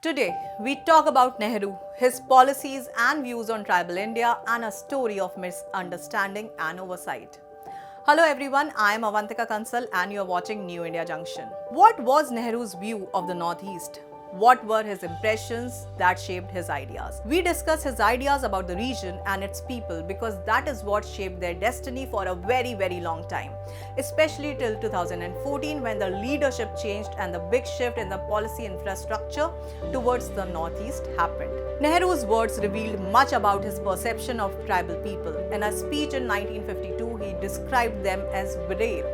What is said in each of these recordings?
Today, we talk about Nehru, his policies and views on tribal India, and a story of misunderstanding and oversight. Hello everyone, I am Avantika Kansal and you are watching New India Junction. What was Nehru's view of the Northeast? What were his impressions that shaped his ideas? We discuss his ideas about the region and its people because that is what shaped their destiny for a very long time, especially till 2014 when the leadership changed and the big shift in the policy infrastructure towards the Northeast happened. Nehru's words revealed much about his perception of tribal people. In a speech in 1952, he described them as brave,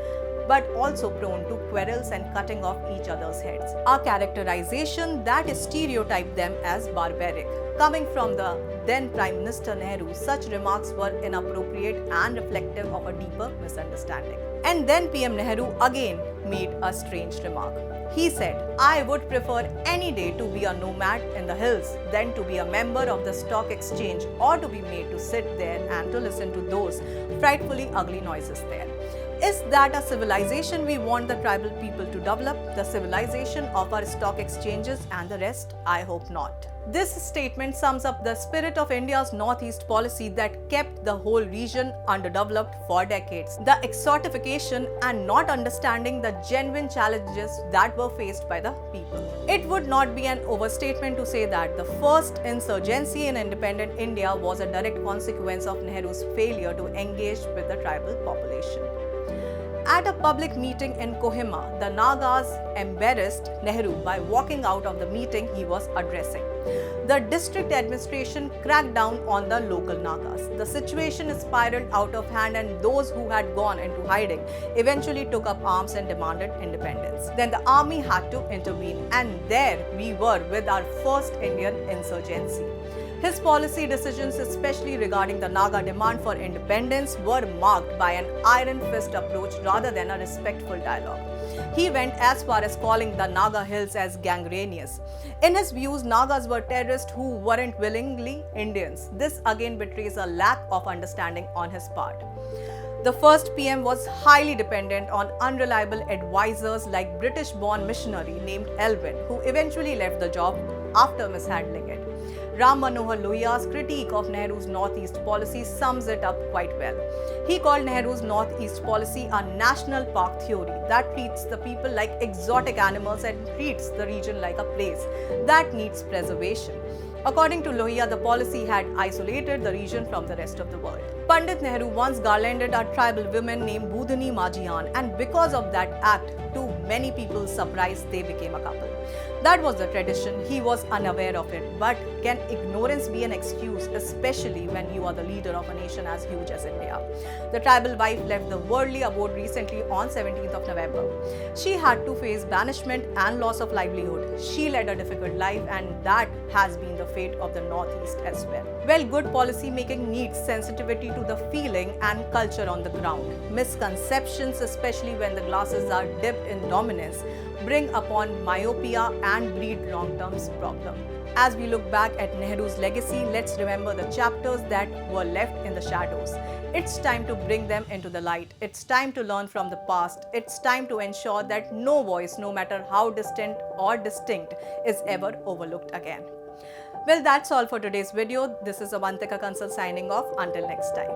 but also prone to quarrels and cutting off each other's heads. A characterization that stereotyped them as barbaric. Coming from the then Prime Minister Nehru, such remarks were inappropriate and reflective of a deeper misunderstanding. And then PM Nehru again made a strange remark. He said, "I would prefer any day to be a nomad in the hills than to be a member of the stock exchange or to be made to sit there and to listen to those frightfully ugly noises there." Is that a civilization we want the tribal people to develop? The civilization of our stock exchanges and the rest? I hope not. This statement sums up the spirit of India's Northeast policy that kept the whole region underdeveloped for decades. The exotification and not understanding the genuine challenges that were faced by the people. It would not be an overstatement to say that the first insurgency in independent India was a direct consequence of Nehru's failure to engage with the tribal population. At a public meeting in Kohima, the Nagas embarrassed Nehru by walking out of the meeting he was addressing. The district administration cracked down on the local Nagas. The situation spiraled out of hand and those who had gone into hiding eventually took up arms and demanded independence. Then the army had to intervene and there we were with our first Indian insurgency. His policy decisions, especially regarding the Naga demand for independence, were marked by an iron fist approach rather than a respectful dialogue. He went as far as calling the Naga hills as gangrenous. In his views, Nagas were terrorists who weren't willingly Indians. This again betrays a lack of understanding on his part. The first PM was highly dependent on unreliable advisors like British-born missionary named Elwin, who eventually left the job after mishandling it. Ram Manohar Lohiya's critique of Nehru's Northeast policy sums it up quite well. He called Nehru's Northeast policy a national park theory that treats the people like exotic animals and treats the region like a place that needs preservation. According to Lohiya, the policy had isolated the region from the rest of the world. Pandit Nehru once garlanded a tribal woman named Budhini Majian, and because of that act, to many people's surprise, they became a couple. That was the tradition. He was unaware of it. But can ignorance be an excuse, especially when you are the leader of a nation as huge as India? The tribal wife left the worldly abode recently on 17th of November. She had to face banishment and loss of livelihood. She led a difficult life and that has been the fate of the Northeast as well. Well, good policy making needs sensitivity to the feeling and culture on the ground. Misconceptions, especially when the glasses are dipped in dominance, bring upon myopia and breed long-term problems. As we look back at Nehru's legacy, let's remember the chapters that were left in the shadows. It's time to bring them into the light. It's time to learn from the past. It's time to ensure that no voice, no matter how distant or distinct, is ever overlooked again. Well, that's all for today's video. This is Avantika Kansal signing off. Until next time.